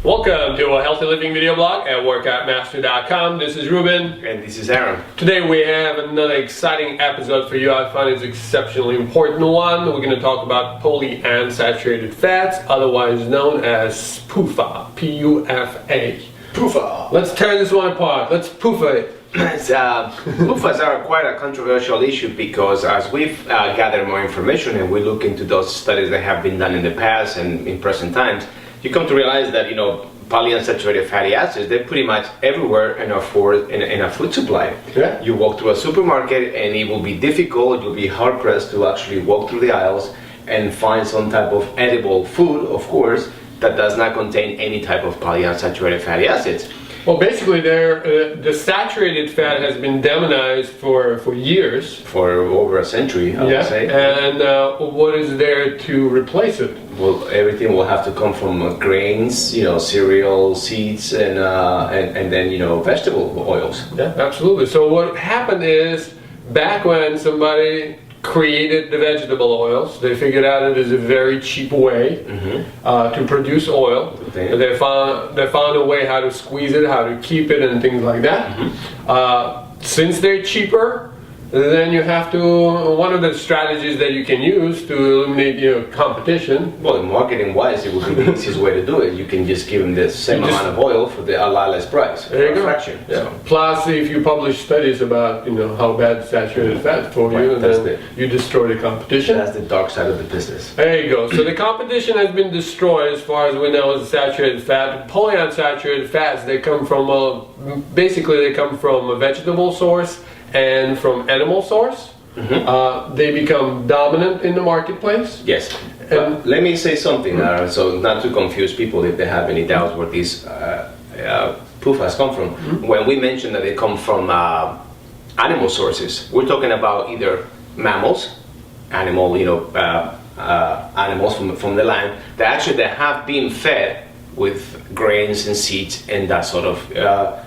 Welcome to a healthy living video blog at workoutmaster.com. This is Ruben. And this is Aram. Today we have another exciting episode for you. I find it's an exceptionally important one. We're going to talk about polyunsaturated fats, otherwise known as PUFA. P-U-F-A. PUFA. Let's tear this one apart. Let's PUFA it. PUFAs are quite a controversial issue because as we've gathered more information and we look into those studies that have been done in the past and in present times, you come to realize that, polyunsaturated fatty acids, they're pretty much everywhere in our food supply. Yeah. You walk through a supermarket and it will be difficult, you'll be hard pressed to actually walk through the aisles and find some type of edible food, of course, that does not contain any type of polyunsaturated fatty acids. Well, basically, the saturated fat has been demonized for years. For over a century, I would say. And what is there to replace it? Well, everything will have to come from grains, cereal, seeds, and then vegetable oils. Yeah, absolutely. So what happened is, back when somebody created the vegetable oils, they figured out it is a very cheap way to produce oil. Okay. They found a way how to squeeze it, how to keep it, and things like that. Since they're cheaper, then you have to, one of the strategies that you can use to eliminate competition. Well, marketing wise, it would be the easiest way to do it. You can just give them the same amount of oil for a lot less price. There you go. Fraction. Yeah. So. Plus, if you publish studies about how bad saturated fat for you, and then you destroy the competition. That's the dark side of the business. There you go. So the competition has been destroyed as far as we know as saturated fat. Polyunsaturated fats, they come from basically they come from a vegetable source and from animal source. They become dominant in the marketplace. Yes. But let me say something, so not to confuse people if they have any doubts where these PUFAs come from. When we mention that they come from animal sources, we're talking about either mammals, animals from the land, that have been fed with grains and seeds and that sort of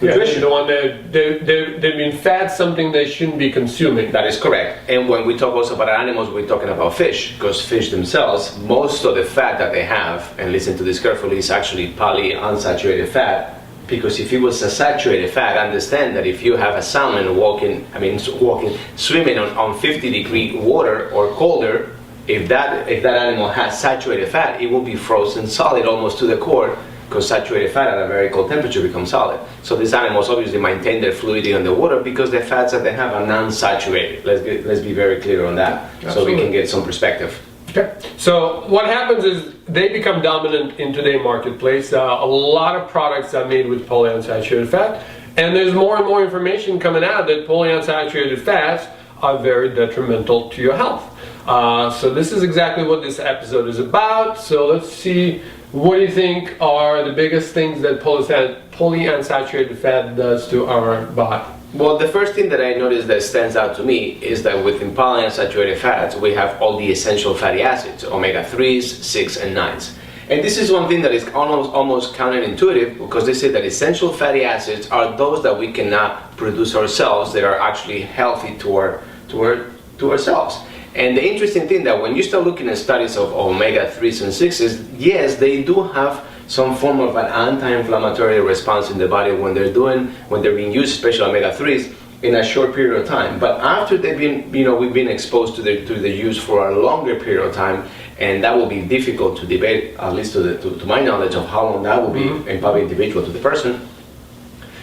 nutrition. The one that they've been fed something they shouldn't be consuming. That is correct. And when we talk also about animals, we're talking about fish, because fish themselves, most of the fat that they have, and listen to this carefully, is actually polyunsaturated fat. Because if it was a saturated fat, understand that if you have a salmon swimming on 50-degree water or colder, if that animal has saturated fat, it will be frozen solid almost to the core, because saturated fat at a very cold temperature becomes solid. So these animals obviously maintain their fluidity on the water because the fats that they have are non-saturated. Let's be very clear on that. Absolutely. So we can get some perspective. Okay. So what happens is they become dominant in today's marketplace. A lot of products are made with polyunsaturated fat, and there's more and more information coming out that polyunsaturated fats are very detrimental to your health. So this is exactly what this episode is about. So let's see, what do you think are the biggest things that polyunsaturated fat does to our body? Well, the first thing that I noticed that stands out to me is that within polyunsaturated fats, we have all the essential fatty acids, omega-3s, 6, and 9s. And this is one thing that is almost counterintuitive, because they say that essential fatty acids are those that we cannot produce ourselves, that are actually healthy to ourselves. And the interesting thing that when you start looking at studies of omega-3s and 6s, yes, they do have some form of an anti-inflammatory response in the body when they're being used, especially omega-3s, in a short period of time. But after they've been, we've been exposed to the use for a longer period of time, and that will be difficult to debate, at least to my knowledge of how long that will be, and probably individual to the person.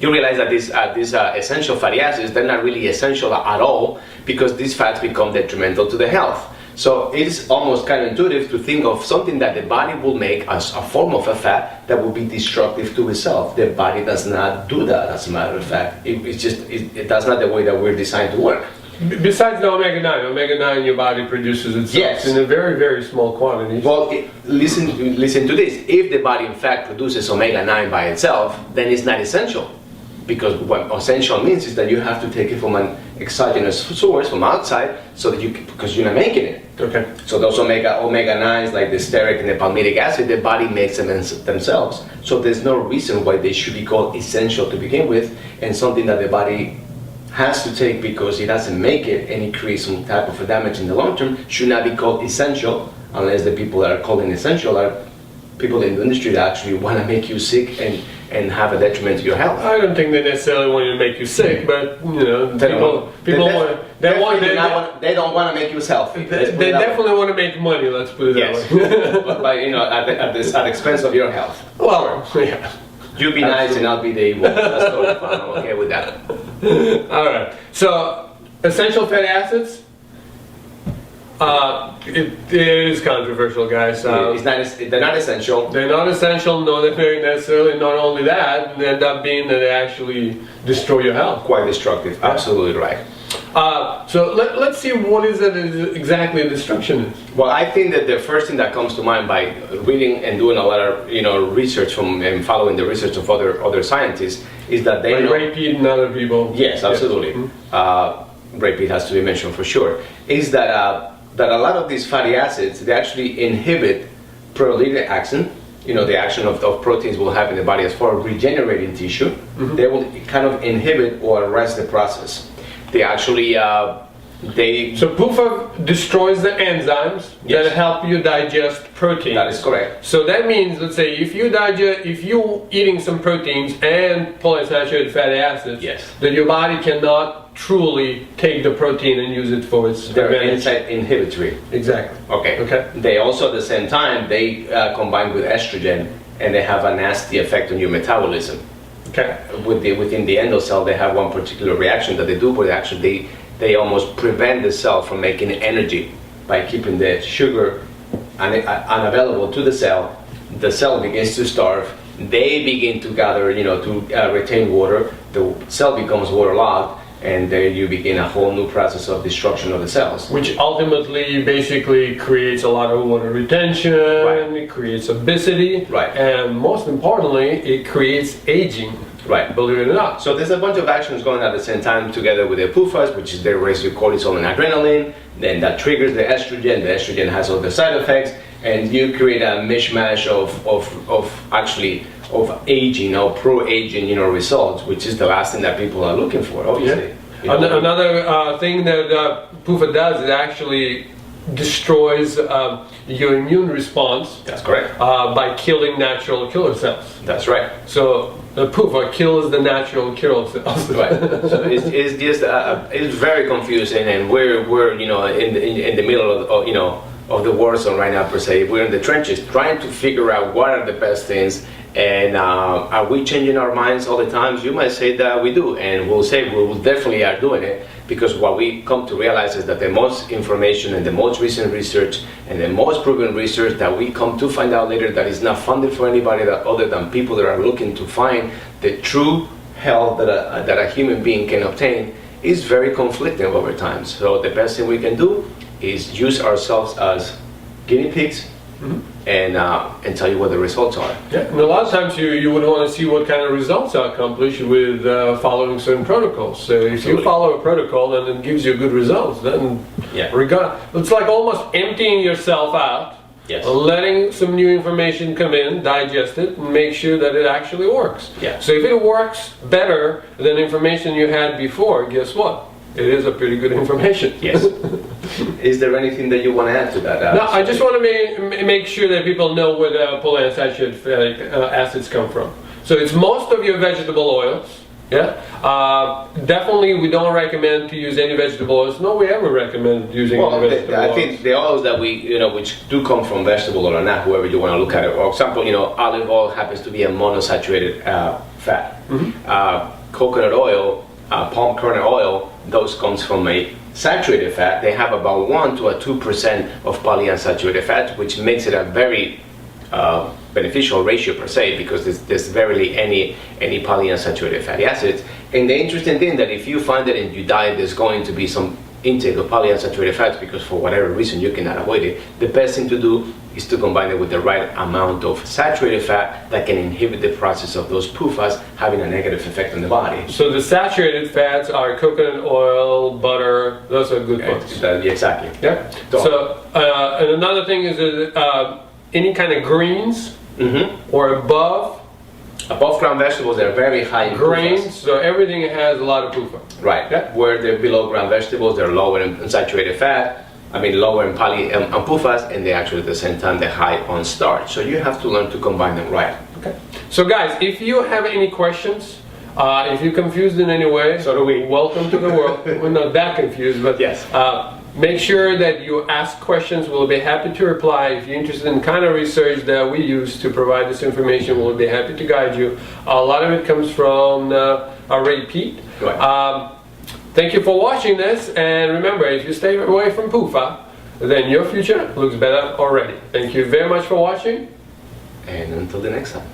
You realize that these essential fatty acids, they're not really essential at all, because these fats become detrimental to the health. So it's almost counterintuitive to think of something that the body will make as a form of a fat that will be destructive to itself. The body does not do that, as a matter of fact. That's not the way that we're designed to work. Besides the omega-9 your body produces itself in a very, very small quantity. Well, listen to this. If the body in fact produces omega-9 by itself, then it's not essential. Because what essential means is that you have to take it from an exogenous source, from outside, so that because you're not making it. Okay. So those omega-9s, like the stearic and the palmitic acid, the body makes them themselves. So there's no reason why they should be called essential to begin with, and something that the body has to take because it doesn't make it and it creates some type of damage in the long term should not be called essential, unless the people that are calling essential are people in the industry that actually want to make you sick and have a detriment to your health. I don't think they necessarily want to make you sick, but you know, They don't want to make you healthy. They definitely want to make money. Let's put it Yes, that way. but by, you know, at the expense of your health. Well, yeah. You be nice and I'll be the evil. That's totally fine. I'm okay with that. All right. So, essential fatty acids. It is controversial, guys. They're not essential. They're not essential. No, they're very necessarily. Not only that, they end up being that they actually destroy your health. Quite destructive. Yeah. Absolutely right. So let's see what is it exactly a destruction is. Well, I think that the first thing that comes to mind by reading and doing a lot of research and following the research of other scientists is that they Ray Peat and other people. Yes, absolutely. Yes. Mm-hmm. Ray Peat has to be mentioned for sure. Is that a lot of these fatty acids, they actually inhibit proteolytic action. You know, the action of proteins will have in the body as far as regenerating tissue. Mm-hmm. They will kind of inhibit or arrest the process. They actually So PUFA destroys the enzymes that help you digest proteins. That is correct. So that means, let's say, if you're eating some proteins and polyunsaturated fatty acids, that your body cannot truly take the protein and use it for its advantage. They're inhibitory. Exactly. Okay. They also, at the same time, they combine with estrogen, and they have a nasty effect on your metabolism. Okay. Within the endocell, they have one particular reaction that they do, but actually they almost prevent the cell from making energy by keeping the sugar unavailable to the cell. The cell begins to starve. They begin to gather, to retain water. The cell becomes waterlogged, and there you begin a whole new process of destruction of the cells. Which ultimately basically creates a lot of water retention, it creates obesity, and most importantly, it creates aging. Right. Believe it or not. So there's a bunch of actions going on at the same time together with the PUFAs, which is they raise your cortisol and adrenaline, then that triggers the estrogen has all the side effects, and you create a mishmash of aging or pro-aging results, which is the last thing that people are looking for, obviously. Yeah. Another thing that PUFA does is actually destroys your immune response. That's correct. By killing natural killer cells. That's right. So the PUFA kills the natural killer cells. Right. So it's just it's very confusing, and we're in the middle of the war zone right now per se. We're in the trenches trying to figure out what are the best things. And are we changing our minds all the time? You might say that we do, and we'll say we definitely are doing it, because what we come to realize is that the most information and the most recent research and the most proven research that we come to find out later that is not funded for anybody other than people that are looking to find the true health that a human being can obtain is very conflicting over time. So the best thing we can do is use ourselves as guinea pigs. Mm-hmm. And tell you what the results are. Yeah, and a lot of times you would want to see what kind of results are accomplished with following certain protocols. So if you follow a protocol and it gives you good results, then it's like almost emptying yourself out, letting some new information come in, digest it, and make sure that it actually works. Yeah. So if it works better than information you had before, guess what? It is a pretty good information. Yes. Is there anything that you want to add to that? No, I just want to make sure that people know where the polyunsaturated fatty acids come from. So it's most of your vegetable oils. Yeah. Definitely, we don't recommend to use any vegetable oils. No, we ever recommend using any vegetable oils. I think the oils that we, which do come from vegetable oil or not, whoever you want to look at it. For example, olive oil happens to be a monosaturated fat. Mm-hmm. Coconut oil, palm kernel oil, those comes from a saturated fat. They have about 1 to 2% of polyunsaturated fat, which makes it a very beneficial ratio per se, because there's rarely any polyunsaturated fatty acids. And the interesting thing that if you find that in your diet there's going to be some intake of polyunsaturated fats because for whatever reason you cannot avoid it, the best thing to do is to combine it with the right amount of saturated fat that can inhibit the process of those PUFAs having a negative effect on the body. So the saturated fats are coconut oil, butter, those are good ones. Exactly. Yeah. So and another thing is any kind of greens or above ground vegetables, they're very high in grains, PUFAs. so everything has a lot of PUFA. Right. Yeah. Where they're below ground vegetables, they're lower in saturated fat. lower in PUFAs, and they're actually at the same time they're high on starch. So you have to learn to combine them right. Okay. So guys, if you have any questions, if you're confused in any way, so do we. Welcome to the world. We're not that confused, but yes. Make sure that you ask questions. We'll be happy to reply. If you're interested in kind of research that we use to provide this information, we'll be happy to guide you. A lot of it comes from our Ray Pete. Right. Thank you for watching this, and remember, if you stay away from PUFA, then your future looks better already. Thank you very much for watching. And until the next time.